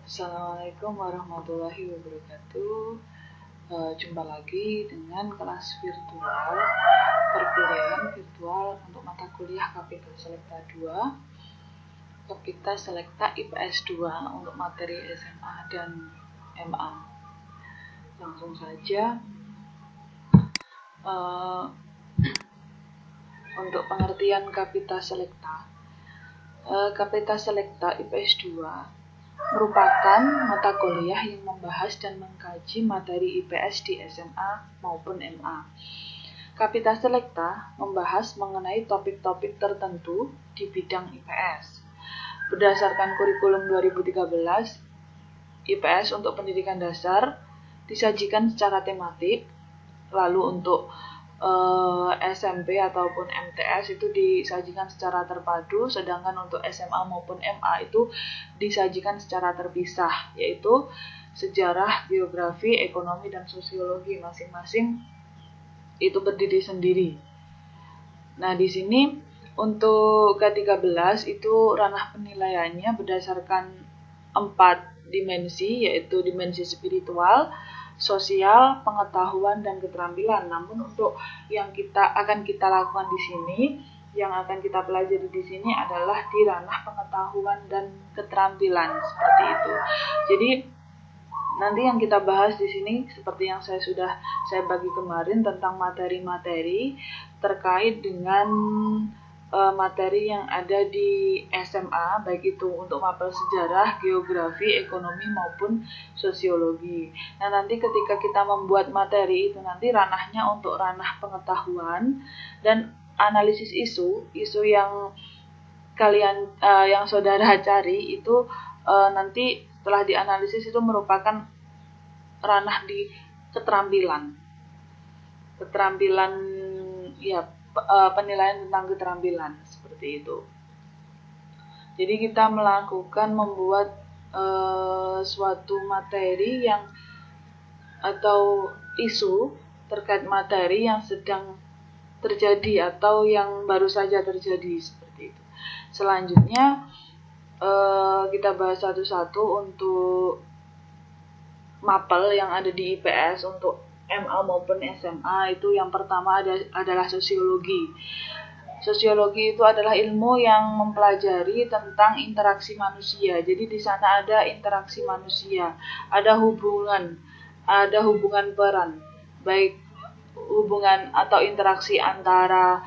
Assalamualaikum warahmatullahi wabarakatuh. Jumpa lagi dengan kelas virtual, perkuliahan virtual untuk mata kuliah Kapita Selekta 2, Kapita Selekta IPS 2 untuk materi SMA dan MA. Langsung saja. Untuk pengertian Kapita Selekta. Kapita Selekta IPS 2 merupakan mata kuliah yang membahas dan mengkaji materi IPS di SMA maupun MA. Kapita Selekta membahas mengenai topik-topik tertentu di bidang IPS. Berdasarkan kurikulum 2013, IPS untuk pendidikan dasar disajikan secara tematik, lalu untuk SMP ataupun MTS itu disajikan secara terpadu, sedangkan untuk SMA maupun MA itu disajikan secara terpisah, yaitu sejarah, geografi, ekonomi, dan sosiologi masing-masing itu berdiri sendiri. Nah, di sini untuk K13 itu ranah penilaiannya berdasarkan 4 dimensi, yaitu dimensi spiritual, sosial, pengetahuan, dan keterampilan. Namun untuk yang akan kita lakukan di sini, yang akan kita pelajari di sini adalah di ranah pengetahuan dan keterampilan, seperti itu. Jadi nanti yang kita bahas di sini seperti yang saya bagi kemarin tentang materi-materi terkait dengan materi yang ada di SMA, baik itu untuk mapel sejarah, geografi, ekonomi, maupun sosiologi. Nah, nanti ketika kita membuat materi itu nanti ranahnya untuk ranah pengetahuan dan analisis isu yang kalian yang saudara cari itu nanti setelah dianalisis itu merupakan ranah di keterampilan ya, penilaian tentang keterampilan, seperti itu. Jadi kita membuat suatu materi atau isu terkait materi yang sedang terjadi atau yang baru saja terjadi, seperti itu. Selanjutnya kita bahas satu-satu untuk mapel yang ada di IPS untuk MA maupun SMA. Itu yang pertama adalah sosiologi. Sosiologi itu adalah ilmu yang mempelajari tentang interaksi manusia. Jadi di sana ada interaksi manusia, ada hubungan peran, baik hubungan atau interaksi antara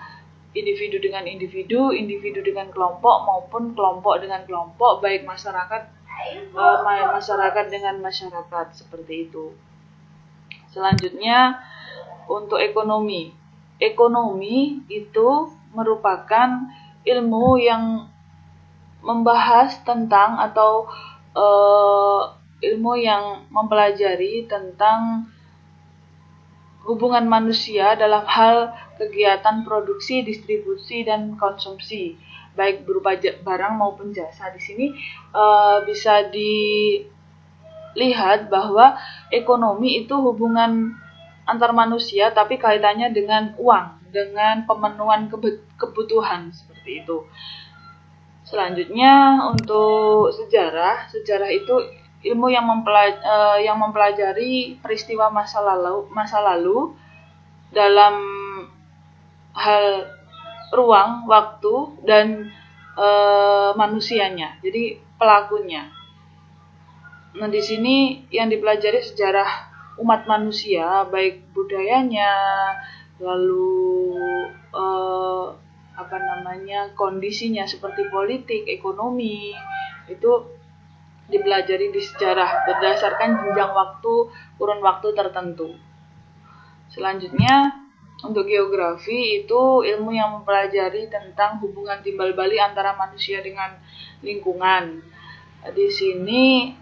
individu dengan individu, individu dengan kelompok, maupun kelompok dengan kelompok, baik masyarakat dengan masyarakat, seperti itu. Selanjutnya untuk ekonomi. Ekonomi itu merupakan ilmu yang membahas tentang atau ilmu yang mempelajari tentang hubungan manusia dalam hal kegiatan produksi, distribusi, dan konsumsi, baik berupa barang maupun jasa. Di sini bisa dilihat bahwa ekonomi itu hubungan antar manusia, tapi kaitannya dengan uang, dengan pemenuhan kebutuhan, seperti itu. Selanjutnya untuk sejarah itu ilmu yang mempelajari peristiwa masa lalu dalam hal ruang, waktu, dan manusianya. Jadi pelakunya. Nah, di sini yang dipelajari sejarah umat manusia, baik budayanya, lalu kondisinya seperti politik, ekonomi, itu dipelajari di sejarah berdasarkan jenjang kurun waktu tertentu. Selanjutnya untuk geografi itu ilmu yang mempelajari tentang hubungan timbal balik antara manusia dengan lingkungan. Di sini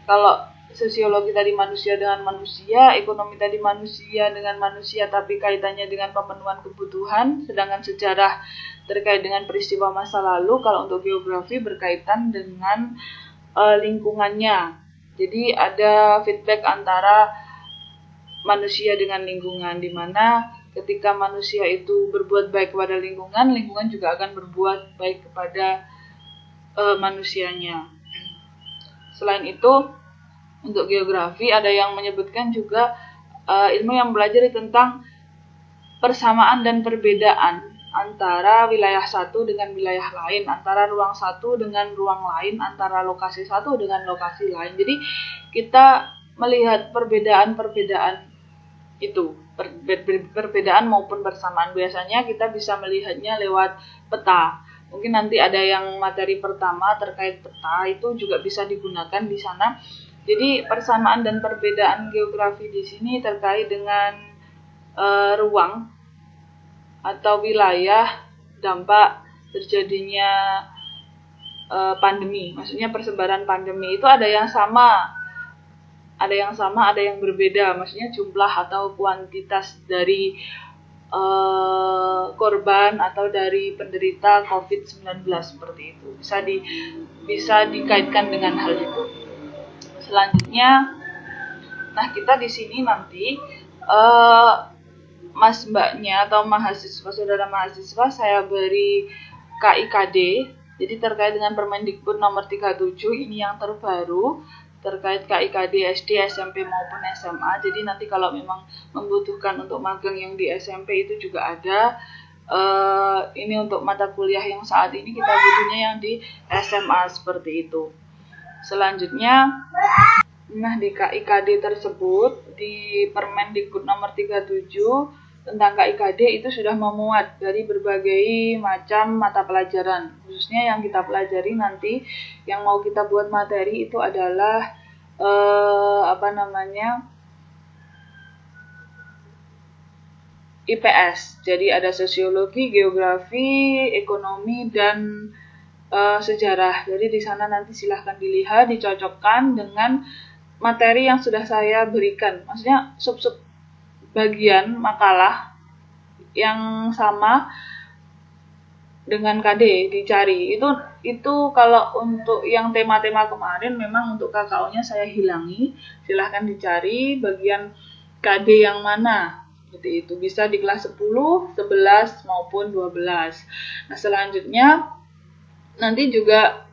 kalau sosiologi tadi manusia dengan manusia, ekonomi tadi manusia dengan manusia tapi kaitannya dengan pemenuhan kebutuhan, sedangkan sejarah terkait dengan peristiwa masa lalu. Kalau untuk geografi berkaitan dengan lingkungannya. Jadi ada feedback antara manusia dengan lingkungan, di mana ketika manusia itu berbuat baik kepada lingkungan, lingkungan juga akan berbuat baik kepada manusianya. Selain itu, untuk geografi ada yang menyebutkan juga ilmu yang belajar tentang persamaan dan perbedaan antara wilayah satu dengan wilayah lain, antara ruang satu dengan ruang lain, antara lokasi satu dengan lokasi lain. Jadi kita melihat perbedaan-perbedaan itu, perbedaan maupun persamaan. Biasanya kita bisa melihatnya lewat peta. Mungkin nanti ada yang materi pertama terkait peta, itu juga bisa digunakan di sana. Jadi persamaan dan perbedaan geografi di sini terkait dengan ruang atau wilayah dampak terjadinya pandemi. Maksudnya persebaran pandemi itu ada yang sama, ada yang berbeda. Maksudnya jumlah atau kuantitas dari korban atau dari penderita COVID-19 seperti itu. Bisa dikaitkan dengan hal itu. Selanjutnya, nah kita di sini nanti mas mbaknya atau mahasiswa, saudara mahasiswa saya beri KIKD, jadi terkait dengan Permendikbud nomor 37, ini yang terbaru, terkait KIKD SD, SMP maupun SMA. Jadi nanti kalau memang membutuhkan untuk magang yang di SMP itu juga ada. Ini untuk mata kuliah yang saat ini kita butuhnya yang di SMA seperti itu. Selanjutnya, nah di KIKD tersebut, di Permendikbud nomor 37 tentang KIKD itu sudah memuat dari berbagai macam mata pelajaran. Khususnya yang kita pelajari nanti, yang mau kita buat materi itu adalah IPS. Jadi ada sosiologi, geografi, ekonomi, dan sejarah. Jadi di sana nanti silahkan dilihat, dicocokkan dengan materi yang sudah saya berikan. Maksudnya sub-sub bagian makalah yang sama dengan KD dicari. Itu kalau untuk yang tema-tema kemarin memang untuk KKO-nya saya hilangi. Silahkan dicari bagian KD yang mana. Seperti itu. Bisa di kelas 10, 11 maupun 12. Nah, selanjutnya nanti juga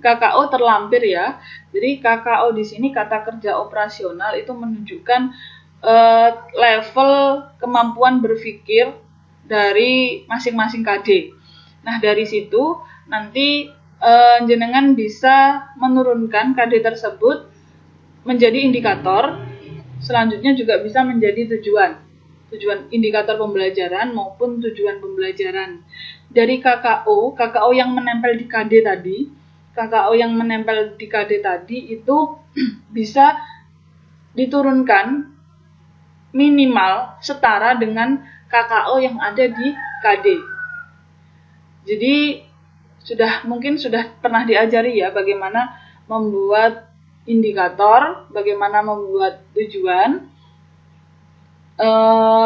KKO terlampir ya. Jadi KKO di sini kata kerja operasional itu menunjukkan level kemampuan berpikir dari masing-masing KD. Nah, dari situ nanti jenengan bisa menurunkan KD tersebut menjadi indikator, selanjutnya juga bisa menjadi tujuan indikator pembelajaran maupun tujuan pembelajaran. Dari KKO yang menempel di KD tadi, itu bisa diturunkan minimal setara dengan KKO yang ada di KD. Jadi mungkin sudah pernah diajari ya bagaimana membuat indikator, bagaimana membuat tujuan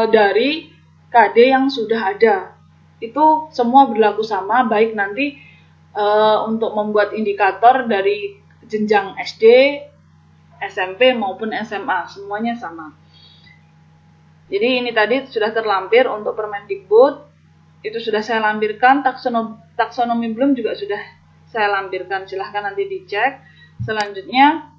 dari KD yang sudah ada. Itu semua berlaku sama, baik nanti untuk membuat indikator dari jenjang SD, SMP maupun SMA, semuanya sama. Jadi ini tadi sudah terlampir untuk Permendikbud, itu sudah saya lampirkan, taksonomi belum juga sudah saya lampirkan, silahkan nanti dicek. Selanjutnya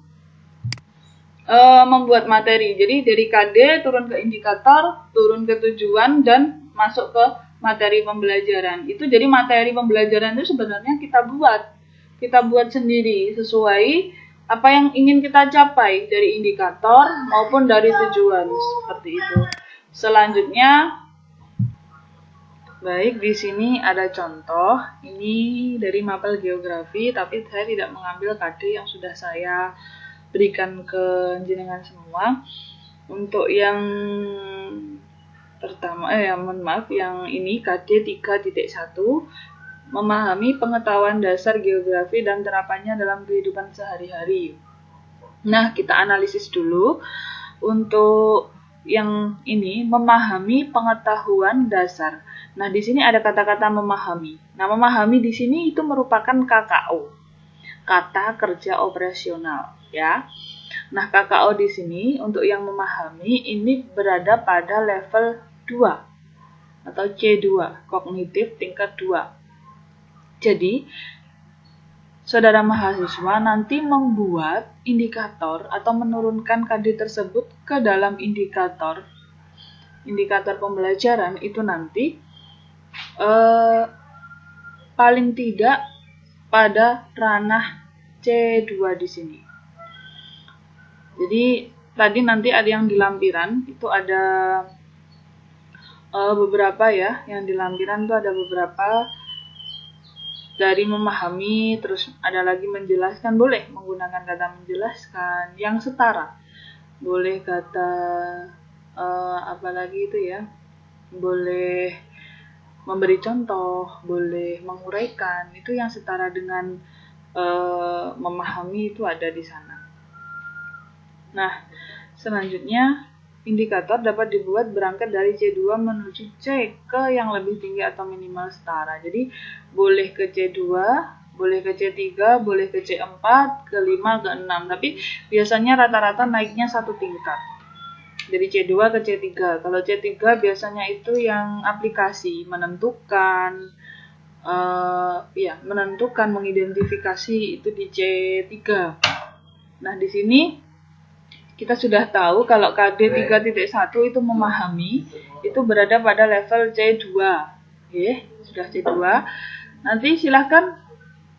membuat materi, jadi dari KD turun ke indikator, turun ke tujuan, dan masuk ke materi pembelajaran. Itu jadi materi pembelajaran itu sebenarnya kita buat sendiri sesuai apa yang ingin kita capai dari indikator maupun dari tujuan, seperti itu. Selanjutnya, baik, di sini ada contoh. Ini dari mapel geografi, tapi saya tidak mengambil KD yang sudah saya berikan ke jenengan semua. Untuk yang pertama, yang ini KD 3.1, memahami pengetahuan dasar geografi dan terapannya dalam kehidupan sehari-hari. Nah, kita analisis dulu. Untuk yang ini, memahami pengetahuan dasar. Nah, di sini ada kata-kata memahami. Nah, memahami di sini itu merupakan KKO, kata kerja operasional, ya. Nah, KKO di sini untuk yang memahami ini berada pada level 2 atau C2, kognitif tingkat 2. Jadi, saudara mahasiswa nanti membuat indikator atau menurunkan KD tersebut ke dalam indikator pembelajaran itu nanti paling tidak pada ranah C2 di sini. Jadi tadi nanti ada yang di lampiran, itu ada beberapa ya, yang di lampiran itu ada beberapa dari memahami, terus ada lagi menjelaskan, boleh menggunakan kata menjelaskan yang setara, boleh kata apa lagi itu ya, boleh memberi contoh, boleh menguraikan, itu yang setara dengan memahami itu ada di sana. Nah, selanjutnya indikator dapat dibuat berangkat dari C2 menuju C ke yang lebih tinggi atau minimal setara. Jadi boleh ke C2, boleh ke C3, boleh ke C4, ke 5, ke 6. Tapi biasanya rata-rata naiknya satu tingkat. Dari C2 ke C3. Kalau C3 biasanya itu yang aplikasi, menentukan, mengidentifikasi itu di C3. Nah, di sini kita sudah tahu kalau KD 3.1 itu memahami, itu berada pada level C2. Oke, sudah C2. Nanti silahkan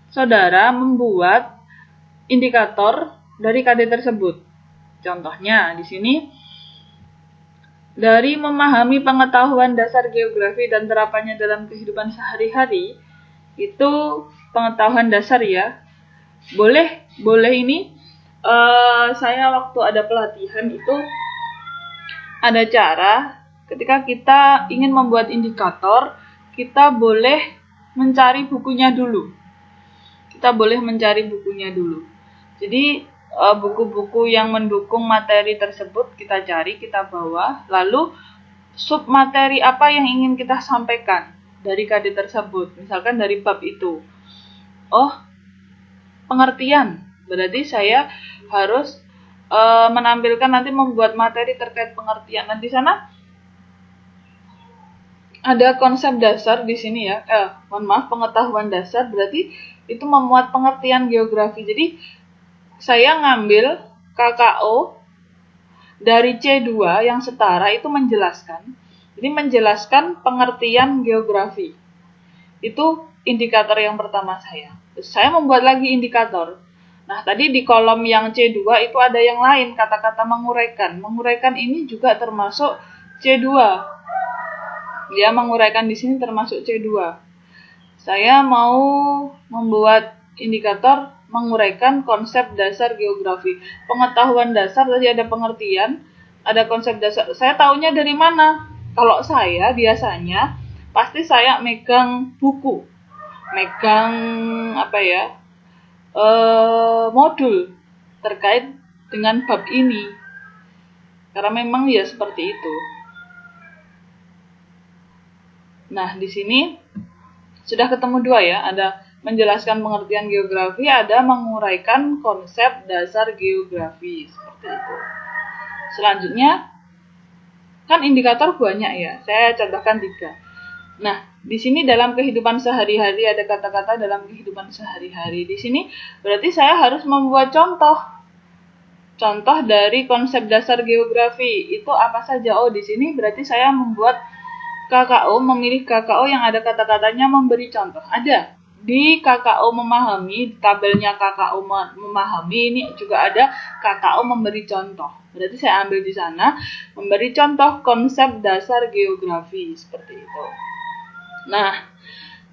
saudara membuat indikator dari KD tersebut. Contohnya di sini, dari memahami pengetahuan dasar geografi dan terapannya dalam kehidupan sehari-hari, itu pengetahuan dasar ya. Boleh ini saya waktu ada pelatihan itu ada cara ketika kita ingin membuat indikator, kita boleh mencari bukunya dulu. Jadi buku-buku yang mendukung materi tersebut kita cari, kita bawa, lalu sub materi apa yang ingin kita sampaikan dari KD tersebut, misalkan dari bab itu. Pengertian. Berarti saya harus menampilkan nanti membuat materi terkait pengertian. Dan di sana ada konsep dasar di sini ya. Pengetahuan dasar berarti itu memuat pengertian geografi. Jadi saya ngambil KKO dari C2 yang setara itu menjelaskan. Jadi menjelaskan pengertian geografi. Itu indikator yang pertama saya. Terus saya membuat lagi indikator. Nah, tadi di kolom yang C2 itu ada yang lain, kata-kata menguraikan. Menguraikan ini juga termasuk C2. Dia menguraikan di sini termasuk C2. Saya mau membuat indikator menguraikan konsep dasar geografi. Pengetahuan dasar, tadi ada pengertian, ada konsep dasar. Saya tahunya dari mana? Kalau saya biasanya, pasti saya megang buku. Megang modul terkait dengan bab ini, karena memang ya seperti itu. Nah, di sini sudah ketemu dua ya, ada menjelaskan pengertian geografi, ada menguraikan konsep dasar geografi, seperti itu. Selanjutnya, kan indikator banyak ya, saya contohkan 3. Nah, di sini dalam kehidupan sehari-hari ada kata-kata dalam kehidupan sehari-hari. Di sini berarti saya harus membuat contoh. Contoh dari konsep dasar geografi itu apa saja? Di sini berarti saya membuat KKO, memilih KKO yang ada kata-katanya memberi contoh. Ada di KKO memahami, tabelnya KKO memahami ini juga ada KKO memberi contoh. Berarti saya ambil di sana memberi contoh konsep dasar geografi seperti itu. Nah,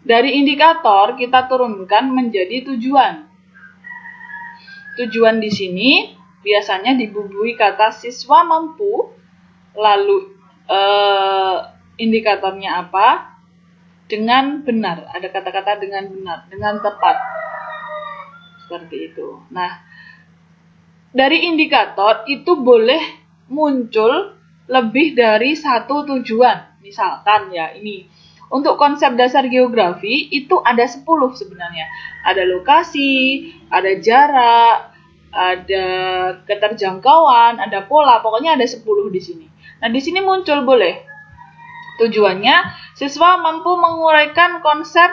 dari indikator kita turunkan menjadi tujuan. Tujuan di sini biasanya dibubuhi kata siswa mampu, lalu indikatornya apa? Dengan benar. Ada kata-kata dengan benar, dengan tepat. Seperti itu. Nah, dari indikator itu boleh muncul lebih dari satu tujuan. Misalkan ya ini. Untuk konsep dasar geografi itu ada 10 sebenarnya. Ada lokasi, ada jarak, ada keterjangkauan, ada pola, pokoknya ada 10 di sini. Nah, di sini muncul boleh. Tujuannya, siswa mampu menguraikan konsep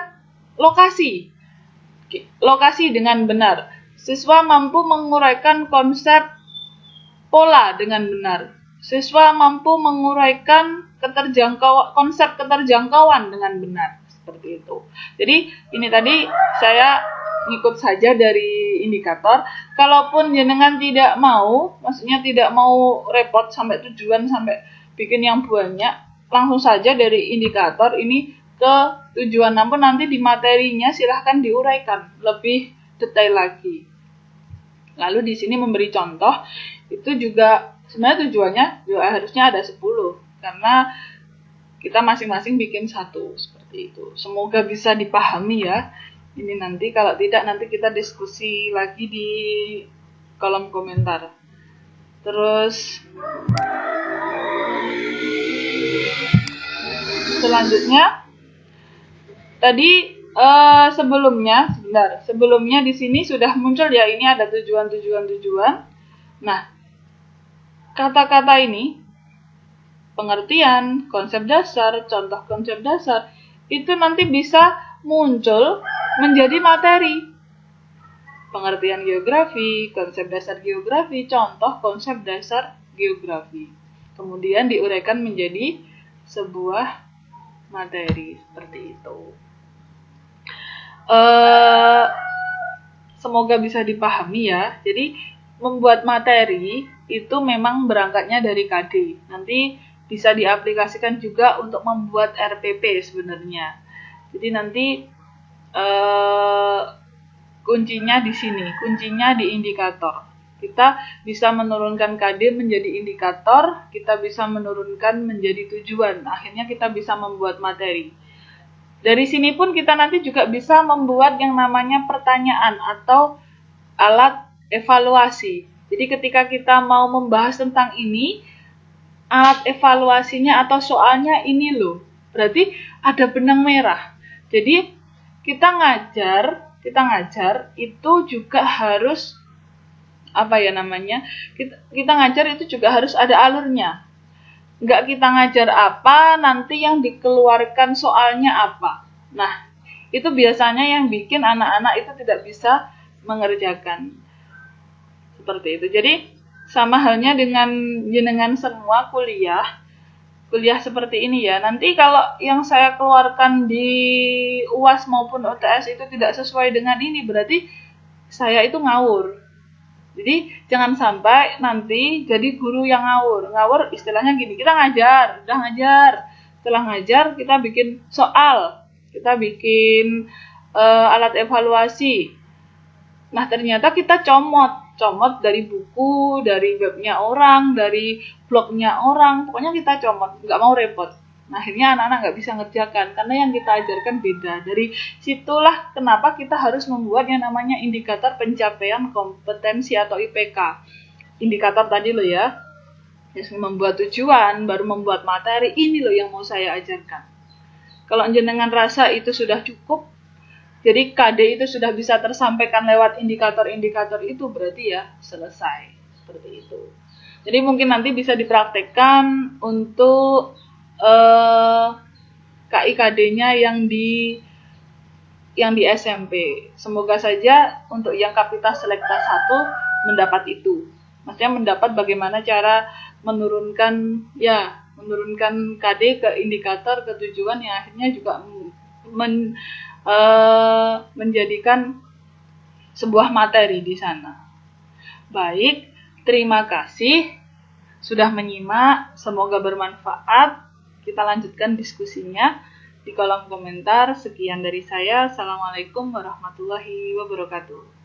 lokasi. lokasi dengan benar. Siswa mampu menguraikan konsep pola dengan benar. Siswa mampu menguraikan konsep keterjangkauan dengan benar. Seperti itu. Jadi ini tadi saya ngikut saja dari indikator. Kalaupun jenengan tidak mau, maksudnya tidak mau repot sampai tujuan, sampai bikin yang banyak, langsung saja dari indikator ini ke tujuan, namun nanti di materinya silahkan diuraikan lebih detail lagi. Lalu di sini memberi contoh, itu juga sebenarnya tujuannya juga harusnya ada 10, karena kita masing-masing bikin satu, seperti itu. Semoga bisa dipahami ya. Ini nanti, kalau tidak nanti kita diskusi lagi di kolom komentar. Terus selanjutnya tadi sebelumnya di sini sudah muncul ya, ini ada tujuan. Nah, kata-kata ini, pengertian, konsep dasar, contoh konsep dasar, itu nanti bisa muncul menjadi materi. Pengertian geografi, konsep dasar geografi, contoh konsep dasar geografi. Kemudian diuraikan menjadi sebuah materi, seperti itu. Semoga bisa dipahami ya. Jadi membuat materi itu memang berangkatnya dari KD. Nanti bisa diaplikasikan juga untuk membuat RPP sebenarnya. Jadi nanti kuncinya di sini, kuncinya di indikator. Kita bisa menurunkan KD menjadi indikator, kita bisa menurunkan menjadi tujuan. Akhirnya kita bisa membuat materi. Dari sini pun kita nanti juga bisa membuat yang namanya pertanyaan atau alat evaluasi. Jadi ketika kita mau membahas tentang ini, alat evaluasinya atau soalnya ini loh. Berarti ada benang merah. Jadi kita ngajar itu juga harus kita ngajar itu juga harus ada alurnya. Enggak kita ngajar apa, nanti yang dikeluarkan soalnya apa. Nah, itu biasanya yang bikin anak-anak itu tidak bisa mengerjakan. Seperti itu. Jadi, sama halnya dengan semua kuliah seperti ini ya. Nanti kalau yang saya keluarkan di UAS maupun UTS itu tidak sesuai dengan ini, berarti saya itu ngawur. Jadi jangan sampai nanti jadi guru yang ngawur. Ngawur istilahnya gini, kita udah ngajar. Setelah ngajar kita bikin soal, kita bikin alat evaluasi. Nah ternyata kita comot dari buku, dari webnya orang, dari blognya orang. Pokoknya kita comot, nggak mau repot. Nah, akhirnya anak-anak nggak bisa ngerjakan karena yang kita ajarkan beda. Dari situlah kenapa kita harus membuat yang namanya indikator pencapaian kompetensi atau IPK. Indikator tadi loh ya, membuat tujuan, baru membuat materi, ini loh yang mau saya ajarkan. Kalau jenengan rasa itu sudah cukup, jadi KD itu sudah bisa tersampaikan lewat indikator-indikator itu, berarti ya selesai. Seperti itu. Jadi mungkin nanti bisa dipraktekkan untuk KIKD-nya yang di SMP. Semoga saja untuk yang Kapita Selekta 1 mendapat itu. Maksudnya mendapat bagaimana cara menurunkan KD ke indikator, ke tujuan yang akhirnya juga menjadikan sebuah materi di sana. Baik, terima kasih sudah menyimak, semoga bermanfaat. Kita lanjutkan diskusinya di kolom komentar. Sekian dari saya. Assalamualaikum warahmatullahi wabarakatuh.